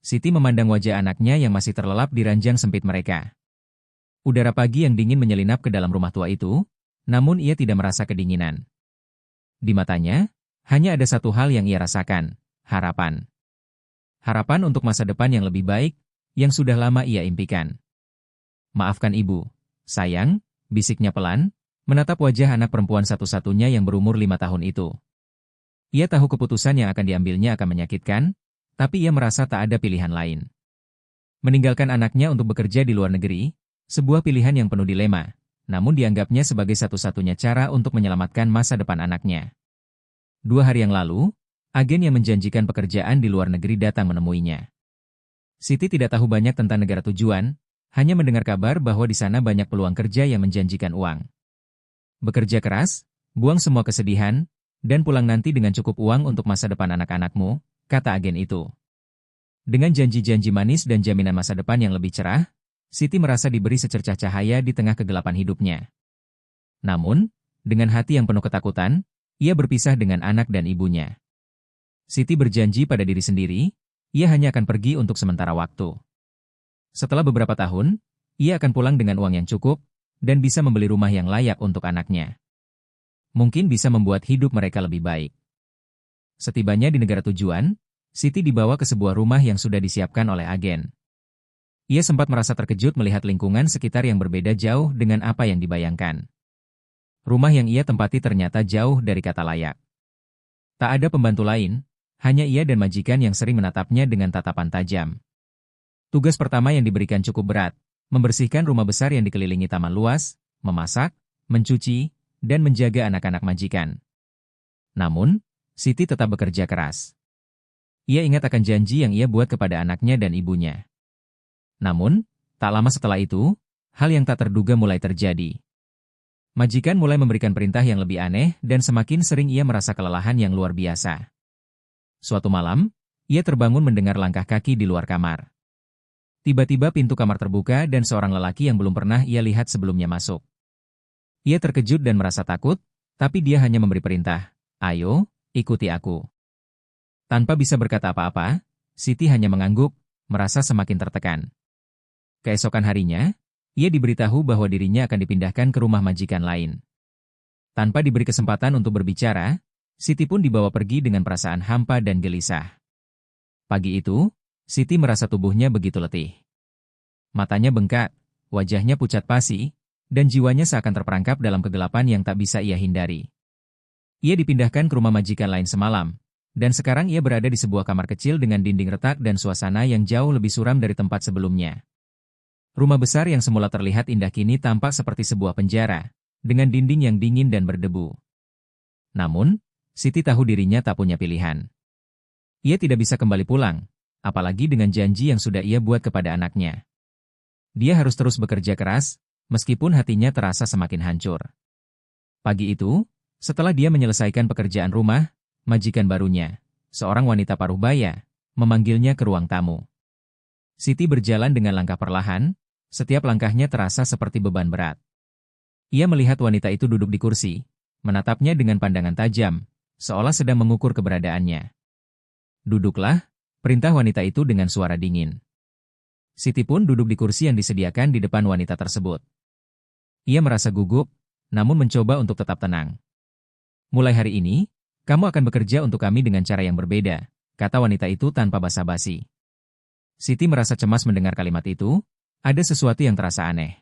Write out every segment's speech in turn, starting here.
Siti memandang wajah anaknya yang masih terlelap di ranjang sempit mereka. Udara pagi yang dingin menyelinap ke dalam rumah tua itu, namun ia tidak merasa kedinginan. Di matanya, hanya ada satu hal yang ia rasakan, harapan. Harapan untuk masa depan yang lebih baik, yang sudah lama ia impikan. "Maafkan ibu, sayang," bisiknya pelan, menatap wajah anak perempuan satu-satunya yang berumur 5 tahun itu. Ia tahu keputusan yang akan diambilnya akan menyakitkan, tapi ia merasa tak ada pilihan lain. Meninggalkan anaknya untuk bekerja di luar negeri, sebuah pilihan yang penuh dilema, namun dianggapnya sebagai satu-satunya cara untuk menyelamatkan masa depan anaknya. 2 hari yang lalu, agen yang menjanjikan pekerjaan di luar negeri datang menemuinya. Siti tidak tahu banyak tentang negara tujuan, hanya mendengar kabar bahwa di sana banyak peluang kerja yang menjanjikan uang. Bekerja keras, buang semua kesedihan, dan pulang nanti dengan cukup uang untuk masa depan anak-anakmu, kata agen itu. Dengan janji-janji manis dan jaminan masa depan yang lebih cerah, Siti merasa diberi secercah cahaya di tengah kegelapan hidupnya. Namun, dengan hati yang penuh ketakutan, ia berpisah dengan anak dan ibunya. Siti berjanji pada diri sendiri, ia hanya akan pergi untuk sementara waktu. Setelah beberapa tahun, ia akan pulang dengan uang yang cukup, dan bisa membeli rumah yang layak untuk anaknya. Mungkin bisa membuat hidup mereka lebih baik. Setibanya di negara tujuan, Siti dibawa ke sebuah rumah yang sudah disiapkan oleh agen. Ia sempat merasa terkejut melihat lingkungan sekitar yang berbeda jauh dengan apa yang dibayangkan. Rumah yang ia tempati ternyata jauh dari kata layak. Tak ada pembantu lain, hanya ia dan majikan yang sering menatapnya dengan tatapan tajam. Tugas pertama yang diberikan cukup berat, membersihkan rumah besar yang dikelilingi taman luas, memasak, mencuci, dan menjaga anak-anak majikan. Namun, Siti tetap bekerja keras. Ia ingat akan janji yang ia buat kepada anaknya dan ibunya. Namun, tak lama setelah itu, hal yang tak terduga mulai terjadi. Majikan mulai memberikan perintah yang lebih aneh dan semakin sering ia merasa kelelahan yang luar biasa. Suatu malam, ia terbangun mendengar langkah kaki di luar kamar. Tiba-tiba pintu kamar terbuka dan seorang lelaki yang belum pernah ia lihat sebelumnya masuk. Ia terkejut dan merasa takut, tapi dia hanya memberi perintah, "Ayo, ikuti aku." Tanpa bisa berkata apa-apa, Siti hanya mengangguk, merasa semakin tertekan. Keesokan harinya, ia diberitahu bahwa dirinya akan dipindahkan ke rumah majikan lain. Tanpa diberi kesempatan untuk berbicara, Siti pun dibawa pergi dengan perasaan hampa dan gelisah. Pagi itu, Siti merasa tubuhnya begitu letih. Matanya bengkak, wajahnya pucat pasi, dan jiwanya seakan terperangkap dalam kegelapan yang tak bisa ia hindari. Ia dipindahkan ke rumah majikan lain semalam, dan sekarang ia berada di sebuah kamar kecil dengan dinding retak dan suasana yang jauh lebih suram dari tempat sebelumnya. Rumah besar yang semula terlihat indah kini tampak seperti sebuah penjara, dengan dinding yang dingin dan berdebu. Namun, Siti tahu dirinya tak punya pilihan. Ia tidak bisa kembali pulang, apalagi dengan janji yang sudah ia buat kepada anaknya. Dia harus terus bekerja keras, meskipun hatinya terasa semakin hancur. Pagi itu, setelah dia menyelesaikan pekerjaan rumah, majikan barunya, seorang wanita paruh baya, memanggilnya ke ruang tamu. Siti berjalan dengan langkah perlahan, setiap langkahnya terasa seperti beban berat. Ia melihat wanita itu duduk di kursi, menatapnya dengan pandangan tajam, seolah sedang mengukur keberadaannya. "Duduklah," perintah wanita itu dengan suara dingin. Siti pun duduk di kursi yang disediakan di depan wanita tersebut. Ia merasa gugup, namun mencoba untuk tetap tenang. "Mulai hari ini, kamu akan bekerja untuk kami dengan cara yang berbeda," kata wanita itu tanpa basa-basi. Siti merasa cemas mendengar kalimat itu, ada sesuatu yang terasa aneh.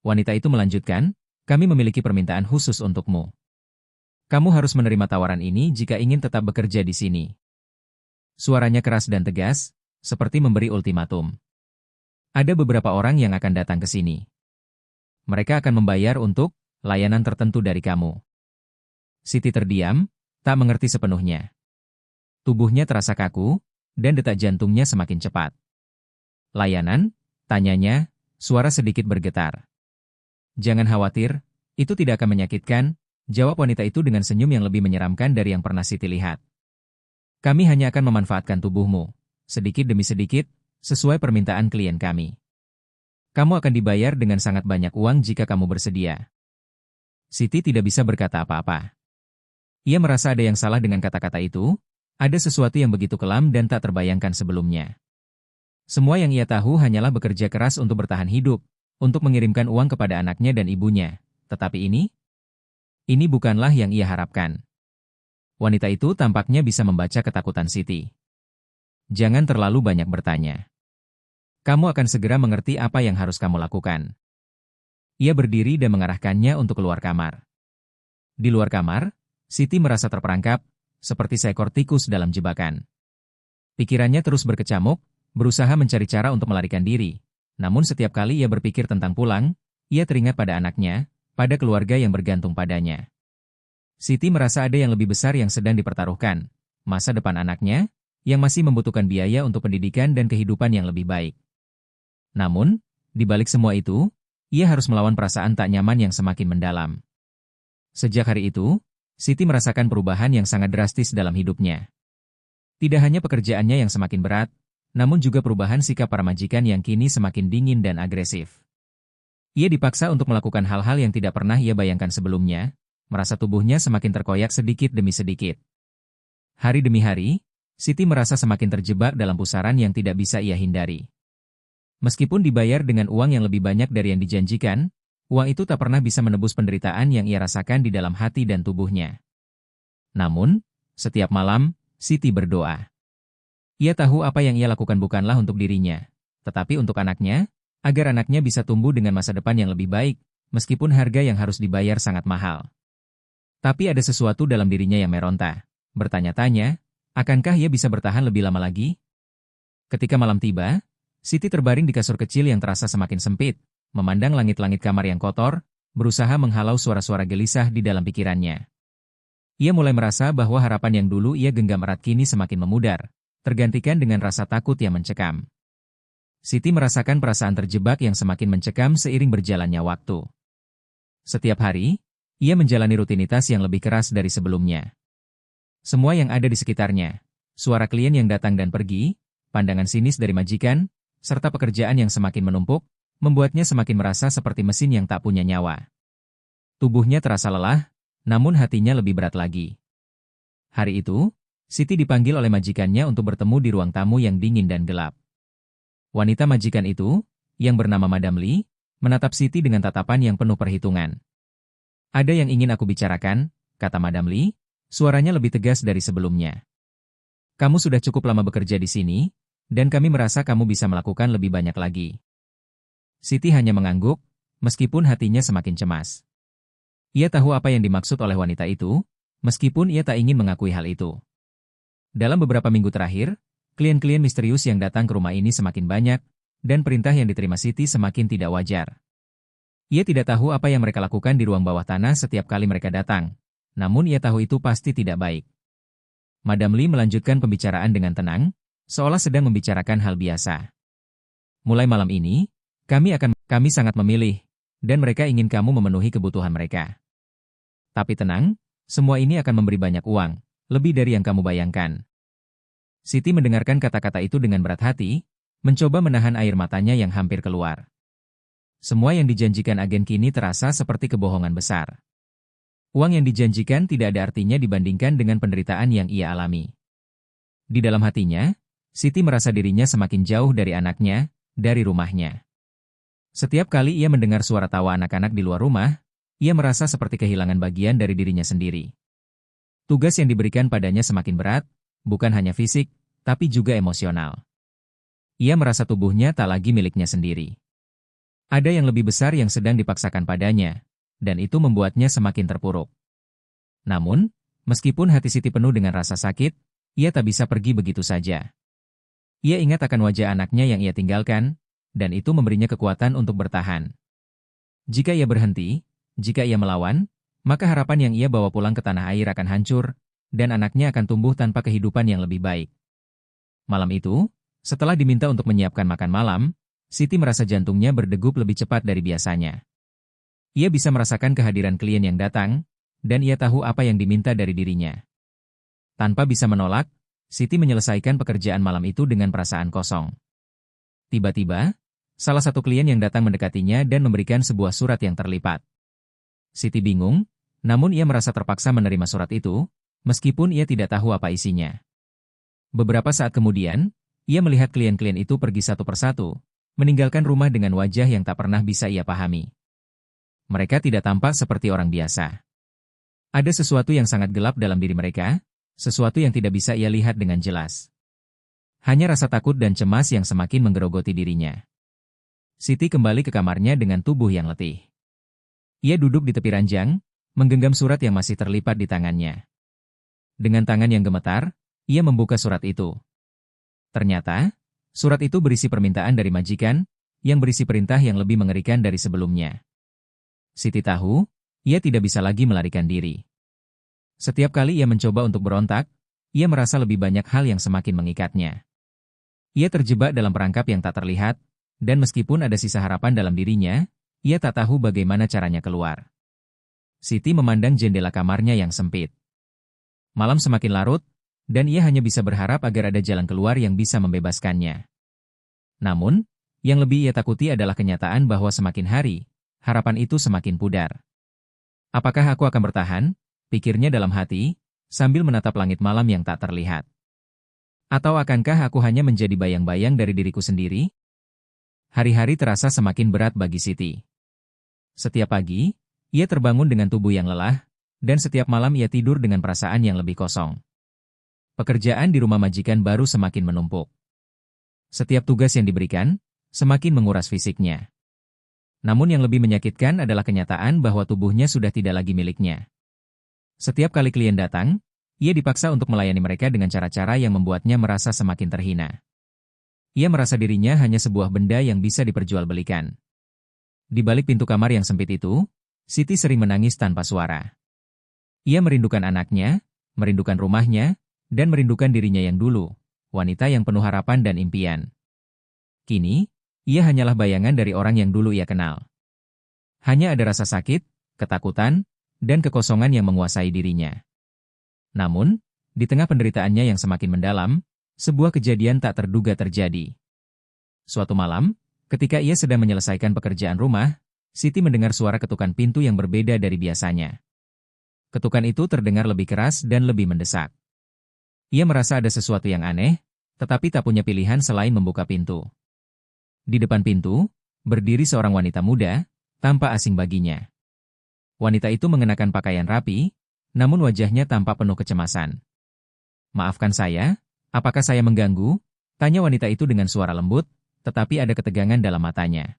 Wanita itu melanjutkan, "Kami memiliki permintaan khusus untukmu. Kamu harus menerima tawaran ini jika ingin tetap bekerja di sini." Suaranya keras dan tegas, seperti memberi ultimatum. "Ada beberapa orang yang akan datang ke sini. Mereka akan membayar untuk layanan tertentu dari kamu." Siti terdiam, tak mengerti sepenuhnya. Tubuhnya terasa kaku, dan detak jantungnya semakin cepat. "Layanan?" tanyanya, suara sedikit bergetar. "Jangan khawatir, itu tidak akan menyakitkan," jawab wanita itu dengan senyum yang lebih menyeramkan dari yang pernah Siti lihat. "Kami hanya akan memanfaatkan tubuhmu, sedikit demi sedikit, sesuai permintaan klien kami. Kamu akan dibayar dengan sangat banyak uang jika kamu bersedia." Siti tidak bisa berkata apa-apa. Ia merasa ada yang salah dengan kata-kata itu, ada sesuatu yang begitu kelam dan tak terbayangkan sebelumnya. Semua yang ia tahu hanyalah bekerja keras untuk bertahan hidup, untuk mengirimkan uang kepada anaknya dan ibunya. Tetapi ini bukanlah yang ia harapkan. Wanita itu tampaknya bisa membaca ketakutan Siti. Jangan terlalu banyak bertanya. Kamu akan segera mengerti apa yang harus kamu lakukan. Ia berdiri dan mengarahkannya untuk keluar kamar. Di luar kamar, Siti merasa terperangkap, seperti seekor tikus dalam jebakan. Pikirannya terus berkecamuk, berusaha mencari cara untuk melarikan diri. Namun setiap kali ia berpikir tentang pulang, ia teringat pada anaknya, pada keluarga yang bergantung padanya. Siti merasa ada yang lebih besar yang sedang dipertaruhkan, masa depan anaknya, yang masih membutuhkan biaya untuk pendidikan dan kehidupan yang lebih baik. Namun, di balik semua itu, ia harus melawan perasaan tak nyaman yang semakin mendalam. Sejak hari itu, Siti merasakan perubahan yang sangat drastis dalam hidupnya. Tidak hanya pekerjaannya yang semakin berat, namun juga perubahan sikap para majikan yang kini semakin dingin dan agresif. Ia dipaksa untuk melakukan hal-hal yang tidak pernah ia bayangkan sebelumnya, merasa tubuhnya semakin terkoyak sedikit demi sedikit. Hari demi hari, Siti merasa semakin terjebak dalam pusaran yang tidak bisa ia hindari. Meskipun dibayar dengan uang yang lebih banyak dari yang dijanjikan, uang itu tak pernah bisa menebus penderitaan yang ia rasakan di dalam hati dan tubuhnya. Namun, setiap malam, Siti berdoa. Ia tahu apa yang ia lakukan bukanlah untuk dirinya, tetapi untuk anaknya, agar anaknya bisa tumbuh dengan masa depan yang lebih baik, meskipun harga yang harus dibayar sangat mahal. Tapi ada sesuatu dalam dirinya yang meronta. Bertanya-tanya, akankah ia bisa bertahan lebih lama lagi? Ketika malam tiba, Siti terbaring di kasur kecil yang terasa semakin sempit, memandang langit-langit kamar yang kotor, berusaha menghalau suara-suara gelisah di dalam pikirannya. Ia mulai merasa bahwa harapan yang dulu ia genggam erat kini semakin memudar, tergantikan dengan rasa takut yang mencekam. Siti merasakan perasaan terjebak yang semakin mencekam seiring berjalannya waktu. Setiap hari, ia menjalani rutinitas yang lebih keras dari sebelumnya. Semua yang ada di sekitarnya, suara klien yang datang dan pergi, pandangan sinis dari majikan, serta pekerjaan yang semakin menumpuk, membuatnya semakin merasa seperti mesin yang tak punya nyawa. Tubuhnya terasa lelah, namun hatinya lebih berat lagi. Hari itu, Siti dipanggil oleh majikannya untuk bertemu di ruang tamu yang dingin dan gelap. Wanita majikan itu, yang bernama Madam Li, menatap Siti dengan tatapan yang penuh perhitungan. Ada yang ingin aku bicarakan, kata Madam Li, suaranya lebih tegas dari sebelumnya. Kamu sudah cukup lama bekerja di sini, dan kami merasa kamu bisa melakukan lebih banyak lagi. Siti hanya mengangguk, meskipun hatinya semakin cemas. Ia tahu apa yang dimaksud oleh wanita itu, meskipun ia tak ingin mengakui hal itu. Dalam beberapa minggu terakhir, klien-klien misterius yang datang ke rumah ini semakin banyak, dan perintah yang diterima Siti semakin tidak wajar. Ia tidak tahu apa yang mereka lakukan di ruang bawah tanah setiap kali mereka datang, namun ia tahu itu pasti tidak baik. Madam Li melanjutkan pembicaraan dengan tenang, seolah sedang membicarakan hal biasa. Mulai malam ini, kami sangat memilih, dan mereka ingin kamu memenuhi kebutuhan mereka. Tapi tenang, semua ini akan memberi banyak uang, lebih dari yang kamu bayangkan. Siti mendengarkan kata-kata itu dengan berat hati, mencoba menahan air matanya yang hampir keluar. Semua yang dijanjikan agen kini terasa seperti kebohongan besar. Uang yang dijanjikan tidak ada artinya dibandingkan dengan penderitaan yang ia alami. Di dalam hatinya, Siti merasa dirinya semakin jauh dari anaknya, dari rumahnya. Setiap kali ia mendengar suara tawa anak-anak di luar rumah, ia merasa seperti kehilangan bagian dari dirinya sendiri. Tugas yang diberikan padanya semakin berat, bukan hanya fisik, tapi juga emosional. Ia merasa tubuhnya tak lagi miliknya sendiri. Ada yang lebih besar yang sedang dipaksakan padanya, dan itu membuatnya semakin terpuruk. Namun, meskipun hati Siti penuh dengan rasa sakit, ia tak bisa pergi begitu saja. Ia ingat akan wajah anaknya yang ia tinggalkan, dan itu memberinya kekuatan untuk bertahan. Jika ia berhenti, jika ia melawan, maka harapan yang ia bawa pulang ke tanah air akan hancur, dan anaknya akan tumbuh tanpa kehidupan yang lebih baik. Malam itu, setelah diminta untuk menyiapkan makan malam, Siti merasa jantungnya berdegup lebih cepat dari biasanya. Ia bisa merasakan kehadiran klien yang datang, dan ia tahu apa yang diminta dari dirinya. Tanpa bisa menolak, Siti menyelesaikan pekerjaan malam itu dengan perasaan kosong. Tiba-tiba, salah satu klien yang datang mendekatinya dan memberikan sebuah surat yang terlipat. Siti bingung, namun ia merasa terpaksa menerima surat itu, meskipun ia tidak tahu apa isinya. Beberapa saat kemudian, ia melihat klien-klien itu pergi satu persatu, meninggalkan rumah dengan wajah yang tak pernah bisa ia pahami. Mereka tidak tampak seperti orang biasa. Ada sesuatu yang sangat gelap dalam diri mereka, sesuatu yang tidak bisa ia lihat dengan jelas. Hanya rasa takut dan cemas yang semakin menggerogoti dirinya. Siti kembali ke kamarnya dengan tubuh yang letih. Ia duduk di tepi ranjang, menggenggam surat yang masih terlipat di tangannya. Dengan tangan yang gemetar, ia membuka surat itu. Ternyata, surat itu berisi permintaan dari majikan, yang berisi perintah yang lebih mengerikan dari sebelumnya. Siti tahu, ia tidak bisa lagi melarikan diri. Setiap kali ia mencoba untuk berontak, ia merasa lebih banyak hal yang semakin mengikatnya. Ia terjebak dalam perangkap yang tak terlihat, dan meskipun ada sisa harapan dalam dirinya, ia tak tahu bagaimana caranya keluar. Siti memandang jendela kamarnya yang sempit. Malam semakin larut, dan ia hanya bisa berharap agar ada jalan keluar yang bisa membebaskannya. Namun, yang lebih ia takuti adalah kenyataan bahwa semakin hari, harapan itu semakin pudar. Apakah aku akan bertahan? Pikirnya dalam hati, sambil menatap langit malam yang tak terlihat. Atau akankah aku hanya menjadi bayang-bayang dari diriku sendiri? Hari-hari terasa semakin berat bagi Siti. Setiap pagi, ia terbangun dengan tubuh yang lelah, dan setiap malam ia tidur dengan perasaan yang lebih kosong. Pekerjaan di rumah majikan baru semakin menumpuk. Setiap tugas yang diberikan, semakin menguras fisiknya. Namun yang lebih menyakitkan adalah kenyataan bahwa tubuhnya sudah tidak lagi miliknya. Setiap kali klien datang, ia dipaksa untuk melayani mereka dengan cara-cara yang membuatnya merasa semakin terhina. Ia merasa dirinya hanya sebuah benda yang bisa diperjualbelikan. Di balik pintu kamar yang sempit itu, Siti sering menangis tanpa suara. Ia merindukan anaknya, merindukan rumahnya, dan merindukan dirinya yang dulu, wanita yang penuh harapan dan impian. Kini, ia hanyalah bayangan dari orang yang dulu ia kenal. Hanya ada rasa sakit, ketakutan, dan kekosongan yang menguasai dirinya. Namun, di tengah penderitaannya yang semakin mendalam, sebuah kejadian tak terduga terjadi. Suatu malam, ketika ia sedang menyelesaikan pekerjaan rumah, Siti mendengar suara ketukan pintu yang berbeda dari biasanya. Ketukan itu terdengar lebih keras dan lebih mendesak. Ia merasa ada sesuatu yang aneh, tetapi tak punya pilihan selain membuka pintu. Di depan pintu, berdiri seorang wanita muda, tampak asing baginya. Wanita itu mengenakan pakaian rapi, namun wajahnya tampak penuh kecemasan. "Maafkan saya, apakah saya mengganggu?" tanya wanita itu dengan suara lembut, tetapi ada ketegangan dalam matanya.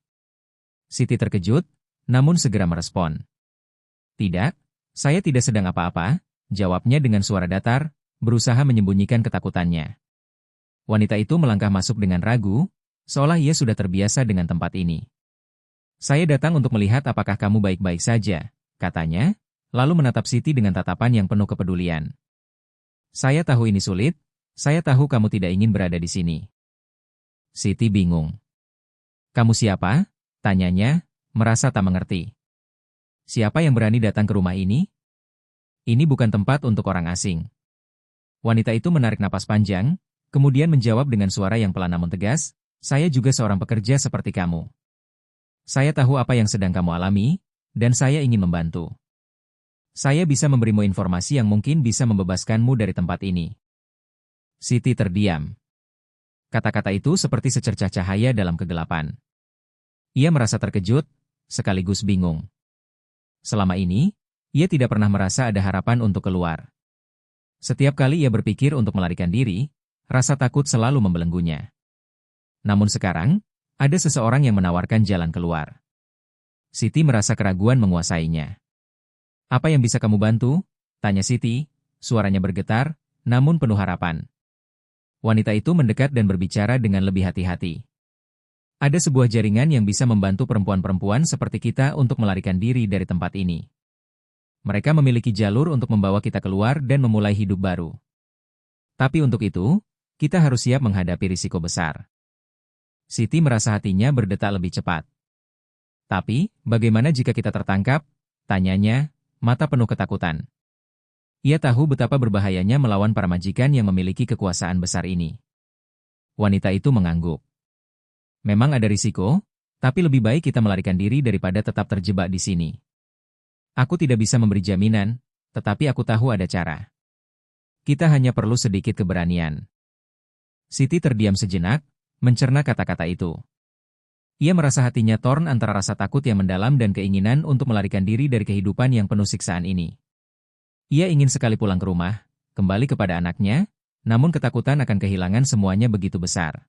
Siti terkejut, namun segera merespon. "Tidak, saya tidak sedang apa-apa," jawabnya dengan suara datar, berusaha menyembunyikan ketakutannya. Wanita itu melangkah masuk dengan ragu, seolah ia sudah terbiasa dengan tempat ini. "Saya datang untuk melihat apakah kamu baik-baik saja," katanya, lalu menatap Siti dengan tatapan yang penuh kepedulian. "Saya tahu ini sulit, saya tahu kamu tidak ingin berada di sini." Siti bingung. "Kamu siapa?" tanyanya, merasa tak mengerti. "Siapa yang berani datang ke rumah ini? Ini bukan tempat untuk orang asing." Wanita itu menarik napas panjang, kemudian menjawab dengan suara yang pelan namun tegas, "Saya juga seorang pekerja seperti kamu. Saya tahu apa yang sedang kamu alami, dan saya ingin membantu. Saya bisa memberimu informasi yang mungkin bisa membebaskanmu dari tempat ini." Siti terdiam. Kata-kata itu seperti secercah cahaya dalam kegelapan. Ia merasa terkejut, sekaligus bingung. Selama ini, ia tidak pernah merasa ada harapan untuk keluar. Setiap kali ia berpikir untuk melarikan diri, rasa takut selalu membelenggunya. Namun sekarang, ada seseorang yang menawarkan jalan keluar. Siti merasa keraguan menguasainya. "Apa yang bisa kamu bantu?" tanya Siti, suaranya bergetar, namun penuh harapan. Wanita itu mendekat dan berbicara dengan lebih hati-hati. "Ada sebuah jaringan yang bisa membantu perempuan-perempuan seperti kita untuk melarikan diri dari tempat ini. Mereka memiliki jalur untuk membawa kita keluar dan memulai hidup baru. Tapi untuk itu, kita harus siap menghadapi risiko besar." Siti merasa hatinya berdetak lebih cepat. "Tapi, bagaimana jika kita tertangkap?" tanyanya, mata penuh ketakutan. Ia tahu betapa berbahayanya melawan para majikan yang memiliki kekuasaan besar ini. Wanita itu mengangguk. "Memang ada risiko, tapi lebih baik kita melarikan diri daripada tetap terjebak di sini. Aku tidak bisa memberi jaminan, tetapi aku tahu ada cara. Kita hanya perlu sedikit keberanian." Siti terdiam sejenak, mencerna kata-kata itu. Ia merasa hatinya torn antara rasa takut yang mendalam dan keinginan untuk melarikan diri dari kehidupan yang penuh siksaan ini. Ia ingin sekali pulang ke rumah, kembali kepada anaknya, namun ketakutan akan kehilangan semuanya begitu besar.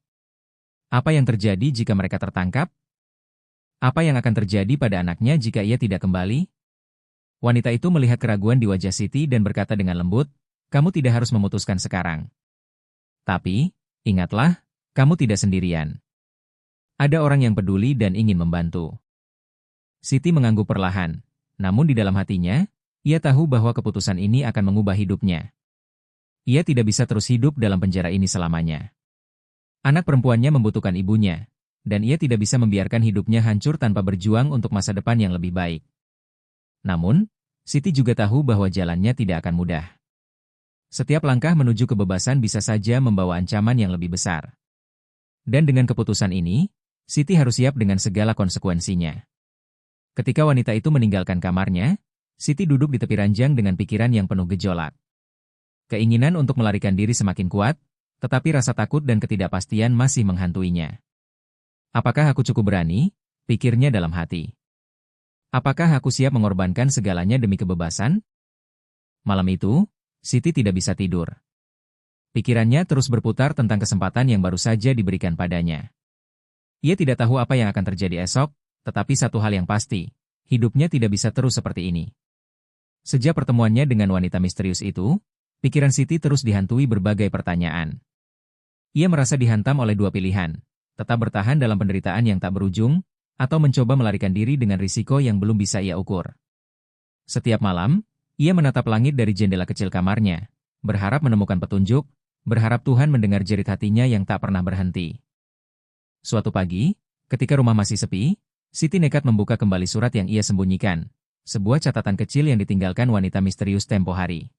Apa yang terjadi jika mereka tertangkap? Apa yang akan terjadi pada anaknya jika ia tidak kembali? Wanita itu melihat keraguan di wajah Siti dan berkata dengan lembut, "Kamu tidak harus memutuskan sekarang. Tapi, ingatlah, kamu tidak sendirian. Ada orang yang peduli dan ingin membantu." Siti mengangguk perlahan, namun di dalam hatinya, ia tahu bahwa keputusan ini akan mengubah hidupnya. Ia tidak bisa terus hidup dalam penjara ini selamanya. Anak perempuannya membutuhkan ibunya, dan ia tidak bisa membiarkan hidupnya hancur tanpa berjuang untuk masa depan yang lebih baik. Namun, Siti juga tahu bahwa jalannya tidak akan mudah. Setiap langkah menuju kebebasan bisa saja membawa ancaman yang lebih besar. Dan dengan keputusan ini, Siti harus siap dengan segala konsekuensinya. Ketika wanita itu meninggalkan kamarnya, Siti duduk di tepi ranjang dengan pikiran yang penuh gejolak. Keinginan untuk melarikan diri semakin kuat, tetapi rasa takut dan ketidakpastian masih menghantuinya. Apakah aku cukup berani? Pikirnya dalam hati. Apakah aku siap mengorbankan segalanya demi kebebasan? Malam itu, Siti tidak bisa tidur. Pikirannya terus berputar tentang kesempatan yang baru saja diberikan padanya. Ia tidak tahu apa yang akan terjadi esok, tetapi satu hal yang pasti, hidupnya tidak bisa terus seperti ini. Sejak pertemuannya dengan wanita misterius itu, pikiran Siti terus dihantui berbagai pertanyaan. Ia merasa dihantam oleh dua pilihan, tetap bertahan dalam penderitaan yang tak berujung, atau mencoba melarikan diri dengan risiko yang belum bisa ia ukur. Setiap malam, ia menatap langit dari jendela kecil kamarnya, berharap menemukan petunjuk, berharap Tuhan mendengar jerit hatinya yang tak pernah berhenti. Suatu pagi, ketika rumah masih sepi, Siti nekat membuka kembali surat yang ia sembunyikan, sebuah catatan kecil yang ditinggalkan wanita misterius tempo hari.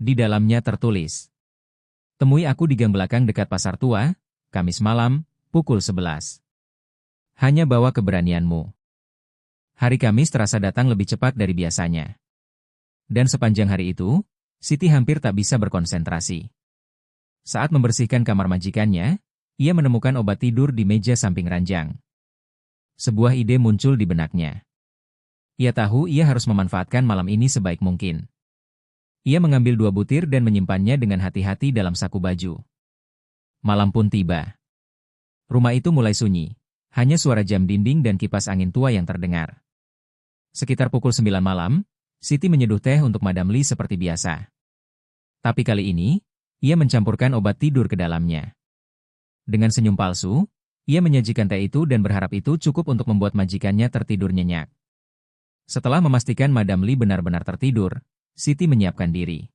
Di dalamnya tertulis, "Temui aku di gang belakang dekat Pasar Tua, Kamis malam, pukul 11. Hanya bawa keberanianmu." Hari Kamis terasa datang lebih cepat dari biasanya. Dan sepanjang hari itu, Siti hampir tak bisa berkonsentrasi. Saat membersihkan kamar majikannya, ia menemukan obat tidur di meja samping ranjang. Sebuah ide muncul di benaknya. Ia tahu ia harus memanfaatkan malam ini sebaik mungkin. Ia mengambil 2 butir dan menyimpannya dengan hati-hati dalam saku baju. Malam pun tiba. Rumah itu mulai sunyi, hanya suara jam dinding dan kipas angin tua yang terdengar. Sekitar pukul 9 malam, Siti menyeduh teh untuk Madam Li seperti biasa. Tapi kali ini, ia mencampurkan obat tidur ke dalamnya. Dengan senyum palsu, ia menyajikan teh itu dan berharap itu cukup untuk membuat majikannya tertidur nyenyak. Setelah memastikan Madam Li benar-benar tertidur, Siti menyiapkan diri.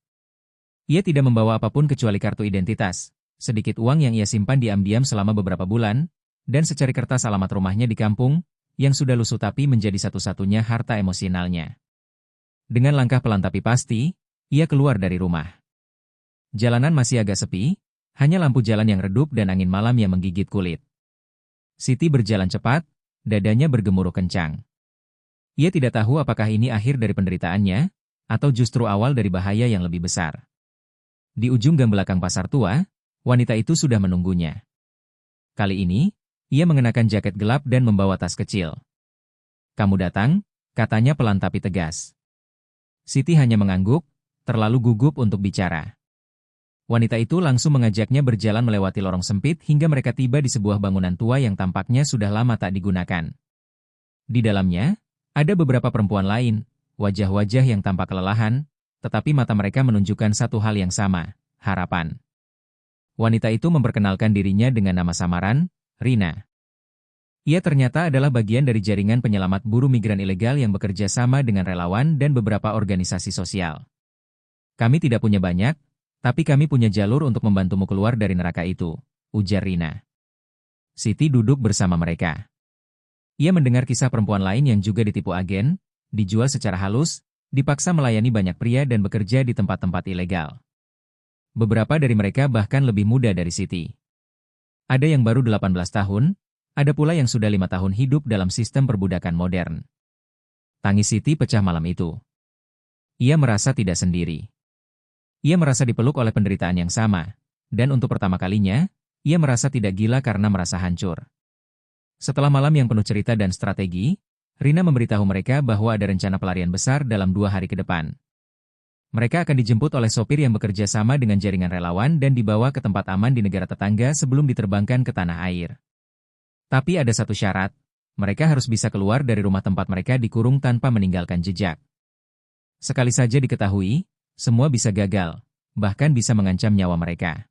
Ia tidak membawa apapun kecuali kartu identitas, sedikit uang yang ia simpan diam-diam selama beberapa bulan, dan secari kertas alamat rumahnya di kampung, yang sudah lusuh tapi menjadi satu-satunya harta emosionalnya. Dengan langkah pelan tapi pasti, ia keluar dari rumah. Jalanan masih agak sepi, hanya lampu jalan yang redup dan angin malam yang menggigit kulit. Siti berjalan cepat, dadanya bergemuruh kencang. Ia tidak tahu apakah ini akhir dari penderitaannya, atau justru awal dari bahaya yang lebih besar. Di ujung gang belakang Pasar Tua, wanita itu sudah menunggunya. Kali ini, ia mengenakan jaket gelap dan membawa tas kecil. "Kamu datang?" katanya pelan tapi tegas. Siti hanya mengangguk, terlalu gugup untuk bicara. Wanita itu langsung mengajaknya berjalan melewati lorong sempit hingga mereka tiba di sebuah bangunan tua yang tampaknya sudah lama tak digunakan. Di dalamnya, ada beberapa perempuan lain, wajah-wajah yang tampak kelelahan, tetapi mata mereka menunjukkan satu hal yang sama, harapan. Wanita itu memperkenalkan dirinya dengan nama samaran, Rina. Ia ternyata adalah bagian dari jaringan penyelamat buruh migran ilegal yang bekerja sama dengan relawan dan beberapa organisasi sosial. "Kami tidak punya banyak, tapi kami punya jalur untuk membantumu keluar dari neraka itu," ujar Rina. Siti duduk bersama mereka. Ia mendengar kisah perempuan lain yang juga ditipu agen, dijual secara halus, dipaksa melayani banyak pria dan bekerja di tempat-tempat ilegal. Beberapa dari mereka bahkan lebih muda dari Siti. Ada yang baru 18 tahun, ada pula yang sudah 5 tahun hidup dalam sistem perbudakan modern. Tangis Siti pecah malam itu. Ia merasa tidak sendiri. Ia merasa dipeluk oleh penderitaan yang sama, Dan untuk pertama kalinya, ia merasa tidak gila karena merasa hancur. Setelah malam yang penuh cerita dan strategi, Rina memberitahu mereka bahwa ada rencana pelarian besar dalam 2 hari ke depan. Mereka akan dijemput oleh sopir yang bekerja sama dengan jaringan relawan dan dibawa ke tempat aman di negara tetangga sebelum diterbangkan ke tanah air. Tapi ada satu syarat, mereka harus bisa keluar dari rumah tempat mereka dikurung tanpa meninggalkan jejak. Sekali saja diketahui, semua bisa gagal, bahkan bisa mengancam nyawa mereka.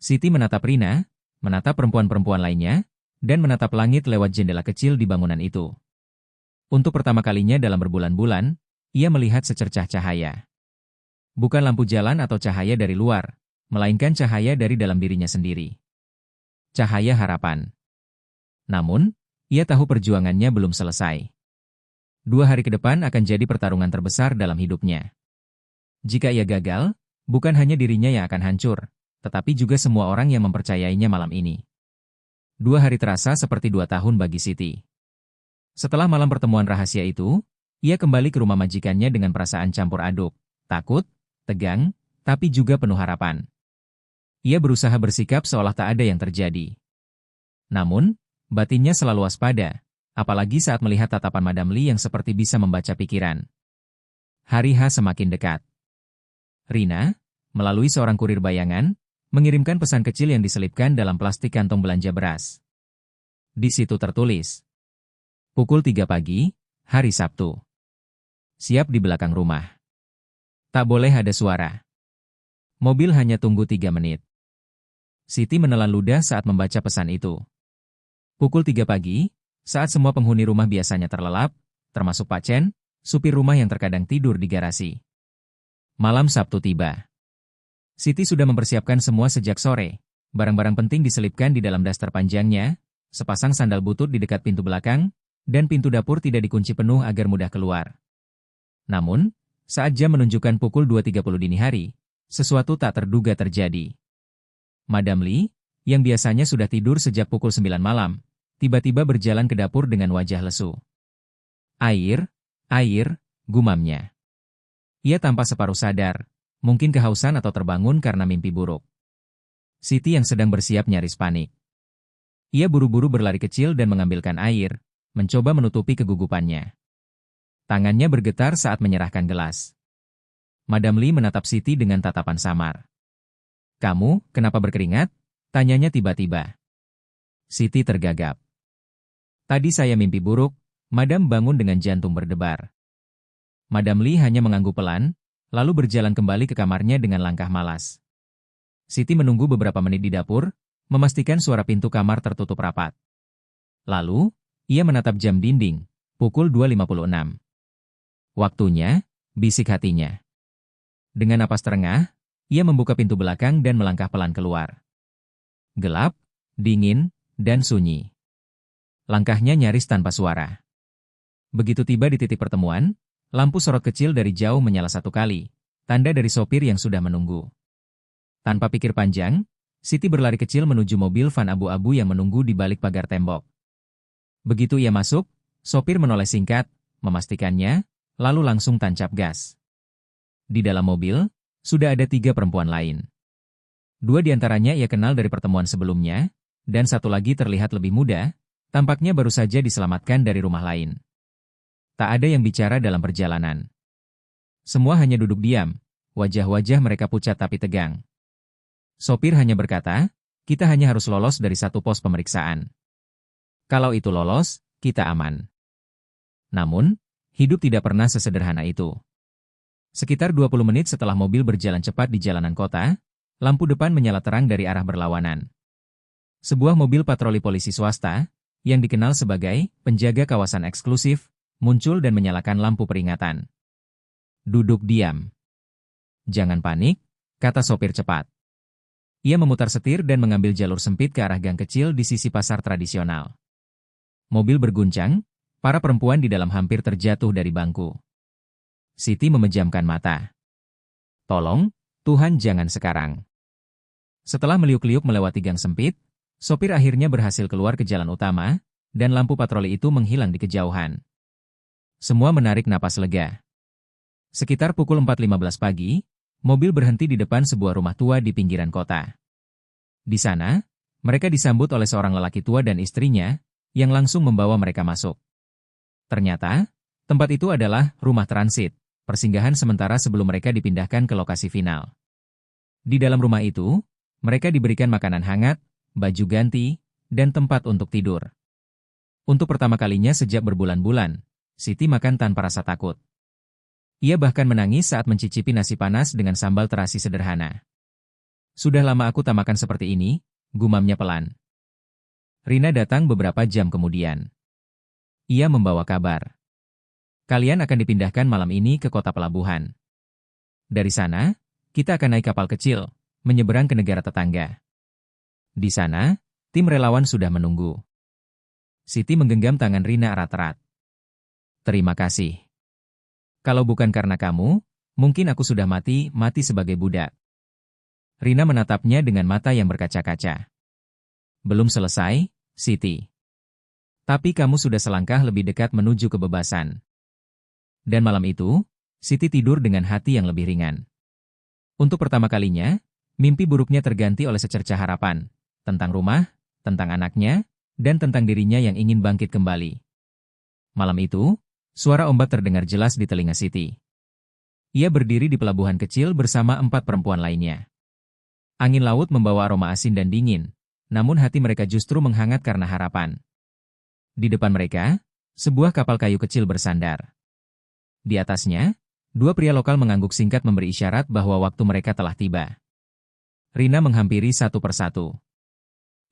Siti menatap Rina, menatap perempuan-perempuan lainnya, dan menatap langit lewat jendela kecil di bangunan itu. Untuk pertama kalinya dalam berbulan-bulan, ia melihat secercah cahaya. Bukan lampu jalan atau cahaya dari luar, melainkan cahaya dari dalam dirinya sendiri. Cahaya harapan. Namun, ia tahu perjuangannya belum selesai. 2 hari ke depan akan jadi pertarungan terbesar dalam hidupnya. Jika ia gagal, bukan hanya dirinya yang akan hancur, tetapi juga semua orang yang mempercayainya malam ini. 2 hari terasa seperti 2 tahun bagi Siti. Setelah malam pertemuan rahasia itu, ia kembali ke rumah majikannya dengan perasaan campur aduk, takut, tegang, tapi juga penuh harapan. Ia berusaha bersikap seolah tak ada yang terjadi. Namun, batinnya selalu waspada, apalagi saat melihat tatapan Madam Li yang seperti bisa membaca pikiran. Hari H semakin dekat. Rina, melalui seorang kurir bayangan, mengirimkan pesan kecil yang diselipkan dalam plastik kantong belanja beras. Di situ tertulis, pukul 3 pagi, hari Sabtu. Siap di belakang rumah. Tak boleh ada suara. Mobil hanya tunggu 3 menit. Siti menelan ludah saat membaca pesan itu. Pukul 3 pagi, saat semua penghuni rumah biasanya terlelap, termasuk Pak Chen, supir rumah yang terkadang tidur di garasi. Malam Sabtu tiba. Siti sudah mempersiapkan semua sejak sore. Barang-barang penting diselipkan di dalam daster panjangnya, sepasang sandal butut di dekat pintu belakang, dan pintu dapur tidak dikunci penuh agar mudah keluar. Namun, saat jam menunjukkan pukul 2.30 dini hari, sesuatu tak terduga terjadi. Madam Li, yang biasanya sudah tidur sejak pukul 9 malam, tiba-tiba berjalan ke dapur dengan wajah lesu. Air, gumamnya. Ia tampak separuh sadar, mungkin kehausan atau terbangun karena mimpi buruk. Siti yang sedang bersiap nyaris panik. Ia buru-buru berlari kecil dan mengambilkan air, mencoba menutupi kegugupannya. Tangannya bergetar saat menyerahkan gelas. Madam Li menatap Siti dengan tatapan samar. "Kamu, kenapa berkeringat?" tanyanya tiba-tiba. Siti tergagap. "Tadi saya mimpi buruk." Madam bangun dengan jantung berdebar. Madam Li hanya mengangguk pelan, lalu berjalan kembali ke kamarnya dengan langkah malas. Siti menunggu beberapa menit di dapur, memastikan suara pintu kamar tertutup rapat. Lalu, ia menatap jam dinding, pukul 2.56. "Waktunya," bisik hatinya. Dengan napas terengah, ia membuka pintu belakang dan melangkah pelan keluar. Gelap, dingin, dan sunyi. Langkahnya nyaris tanpa suara. Begitu tiba di titik pertemuan, lampu sorot kecil dari jauh menyala 1 kali, tanda dari sopir yang sudah menunggu. Tanpa pikir panjang, Siti berlari kecil menuju mobil van abu-abu yang menunggu di balik pagar tembok. Begitu ia masuk, sopir menoleh singkat, memastikannya, lalu langsung tancap gas. Di dalam mobil, sudah ada 3 perempuan lain. 2 di antaranya ia kenal dari pertemuan sebelumnya, dan 1 lagi terlihat lebih muda, tampaknya baru saja diselamatkan dari rumah lain. Tak ada yang bicara dalam perjalanan. Semua hanya duduk diam, wajah-wajah mereka pucat tapi tegang. Sopir hanya berkata, "Kita hanya harus lolos dari 1 pos pemeriksaan. Kalau itu lolos, kita aman." Namun, hidup tidak pernah sesederhana itu. Sekitar 20 menit setelah mobil berjalan cepat di jalanan kota, lampu depan menyala terang dari arah berlawanan. Sebuah mobil patroli polisi swasta, yang dikenal sebagai penjaga kawasan eksklusif, muncul dan menyalakan lampu peringatan. "Duduk diam. Jangan panik," kata sopir cepat. Ia memutar setir dan mengambil jalur sempit ke arah gang kecil di sisi pasar tradisional. Mobil berguncang, para perempuan di dalam hampir terjatuh dari bangku. Siti memejamkan mata. "Tolong, Tuhan jangan sekarang." Setelah meliuk-liuk melewati gang sempit, sopir akhirnya berhasil keluar ke jalan utama, dan lampu patroli itu menghilang di kejauhan. Semua menarik napas lega. Sekitar pukul 4.15 pagi, mobil berhenti di depan sebuah rumah tua di pinggiran kota. Di sana, mereka disambut oleh seorang lelaki tua dan istrinya, yang langsung membawa mereka masuk. Ternyata, tempat itu adalah rumah transit, persinggahan sementara sebelum mereka dipindahkan ke lokasi final. Di dalam rumah itu, mereka diberikan makanan hangat, baju ganti, dan tempat untuk tidur. Untuk pertama kalinya sejak berbulan-bulan, Siti makan tanpa rasa takut. Ia bahkan menangis saat mencicipi nasi panas dengan sambal terasi sederhana. Sudah lama aku tak makan seperti ini, gumamnya pelan. Rina datang beberapa jam kemudian. Ia membawa kabar. Kalian akan dipindahkan malam ini ke kota pelabuhan. Dari sana, kita akan naik kapal kecil, menyeberang ke negara tetangga. Di sana, tim relawan sudah menunggu. Siti menggenggam tangan Rina erat-erat. Terima kasih. Kalau bukan karena kamu, mungkin aku sudah mati sebagai budak. Rina menatapnya dengan mata yang berkaca-kaca. Belum selesai, Siti. Tapi kamu sudah selangkah lebih dekat menuju kebebasan. Dan malam itu, Siti tidur dengan hati yang lebih ringan. Untuk pertama kalinya, mimpi buruknya terganti oleh secercah harapan. Tentang rumah, tentang anaknya, dan tentang dirinya yang ingin bangkit kembali. Malam itu, suara ombak terdengar jelas di telinga Siti. Ia berdiri di pelabuhan kecil bersama 4 perempuan lainnya. Angin laut membawa aroma asin dan dingin, namun hati mereka justru menghangat karena harapan. Di depan mereka, sebuah kapal kayu kecil bersandar. Di atasnya, 2 pria lokal mengangguk singkat memberi isyarat bahwa waktu mereka telah tiba. Rina menghampiri satu persatu.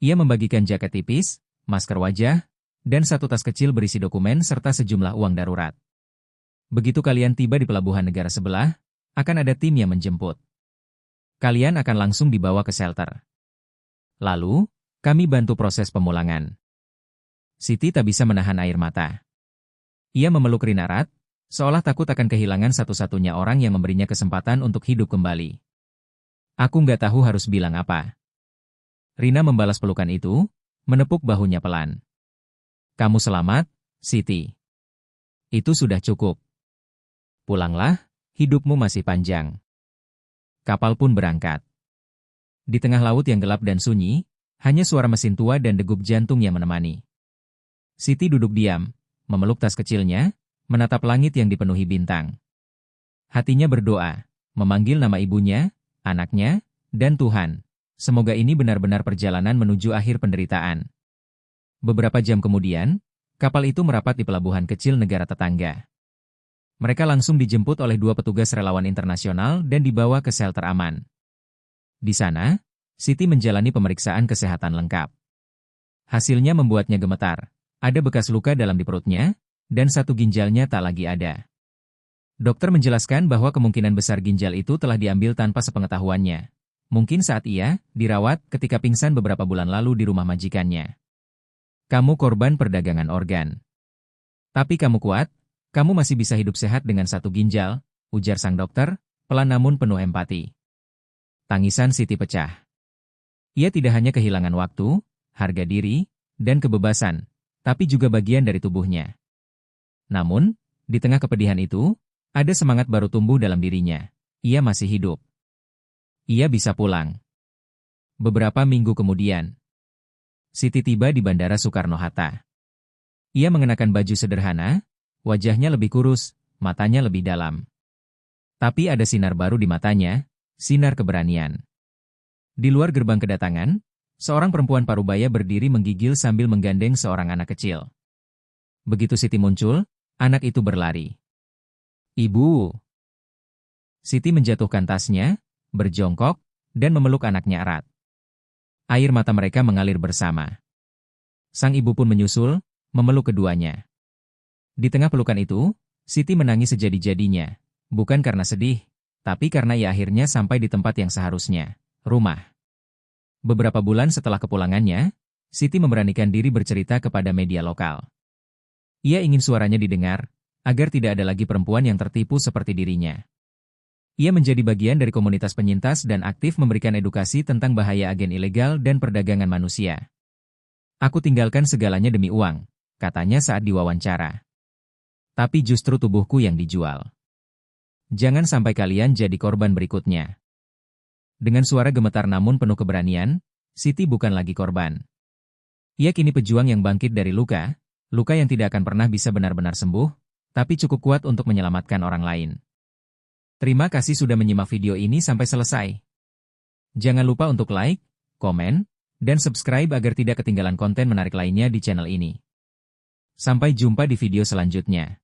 Ia membagikan jaket tipis, masker wajah, dan 1 tas kecil berisi dokumen serta sejumlah uang darurat. Begitu kalian tiba di pelabuhan negara sebelah, akan ada tim yang menjemput. Kalian akan langsung dibawa ke shelter. Lalu, kami bantu proses pemulangan. Siti tak bisa menahan air mata. Ia memeluk Rina erat, seolah takut akan kehilangan satu-satunya orang yang memberinya kesempatan untuk hidup kembali. Aku nggak tahu harus bilang apa. Rina membalas pelukan itu, menepuk bahunya pelan. Kamu selamat, Siti. Itu sudah cukup. Pulanglah, hidupmu masih panjang. Kapal pun berangkat. Di tengah laut yang gelap dan sunyi, hanya suara mesin tua dan degup jantung yang menemani. Siti duduk diam, memeluk tas kecilnya, menatap langit yang dipenuhi bintang. Hatinya berdoa, memanggil nama ibunya, anaknya, dan Tuhan. Semoga ini benar-benar perjalanan menuju akhir penderitaan. Beberapa jam kemudian, kapal itu merapat di pelabuhan kecil negara tetangga. Mereka langsung dijemput oleh 2 petugas relawan internasional dan dibawa ke shelter aman. Di sana, Siti menjalani pemeriksaan kesehatan lengkap. Hasilnya membuatnya gemetar. Ada bekas luka dalam di perutnya, dan 1 ginjalnya tak lagi ada. Dokter menjelaskan bahwa kemungkinan besar ginjal itu telah diambil tanpa sepengetahuannya. Mungkin saat ia dirawat ketika pingsan beberapa bulan lalu di rumah majikannya. Kamu korban perdagangan organ. Tapi kamu kuat, kamu masih bisa hidup sehat dengan 1 ginjal, ujar sang dokter, pelan namun penuh empati. Tangisan Siti pecah. Ia tidak hanya kehilangan waktu, harga diri, dan kebebasan, tapi juga bagian dari tubuhnya. Namun, di tengah kepedihan itu, ada semangat baru tumbuh dalam dirinya. Ia masih hidup. Ia bisa pulang. Beberapa minggu kemudian, Siti tiba di Bandara Soekarno-Hatta. Ia mengenakan baju sederhana, wajahnya lebih kurus, matanya lebih dalam. Tapi ada sinar baru di matanya, sinar keberanian. Di luar gerbang kedatangan, seorang perempuan parubaya berdiri menggigil sambil menggandeng seorang anak kecil. Begitu Siti muncul, anak itu berlari. Ibu! Siti menjatuhkan tasnya, berjongkok, dan memeluk anaknya erat. Air mata mereka mengalir bersama. Sang ibu pun menyusul, memeluk keduanya. Di tengah pelukan itu, Siti menangis sejadi-jadinya, bukan karena sedih, tapi karena ia akhirnya sampai di tempat yang seharusnya, rumah. Beberapa bulan setelah kepulangannya, Siti memberanikan diri bercerita kepada media lokal. Ia ingin suaranya didengar, agar tidak ada lagi perempuan yang tertipu seperti dirinya. Ia menjadi bagian dari komunitas penyintas dan aktif memberikan edukasi tentang bahaya agen ilegal dan perdagangan manusia. Aku tinggalkan segalanya demi uang, katanya saat diwawancara. Tapi justru tubuhku yang dijual. Jangan sampai kalian jadi korban berikutnya. Dengan suara gemetar namun penuh keberanian, Siti bukan lagi korban. Ia kini pejuang yang bangkit dari luka, luka yang tidak akan pernah bisa benar-benar sembuh, tapi cukup kuat untuk menyelamatkan orang lain. Terima kasih sudah menyimak video ini sampai selesai. Jangan lupa untuk like, komen, dan subscribe agar tidak ketinggalan konten menarik lainnya di channel ini. Sampai jumpa di video selanjutnya.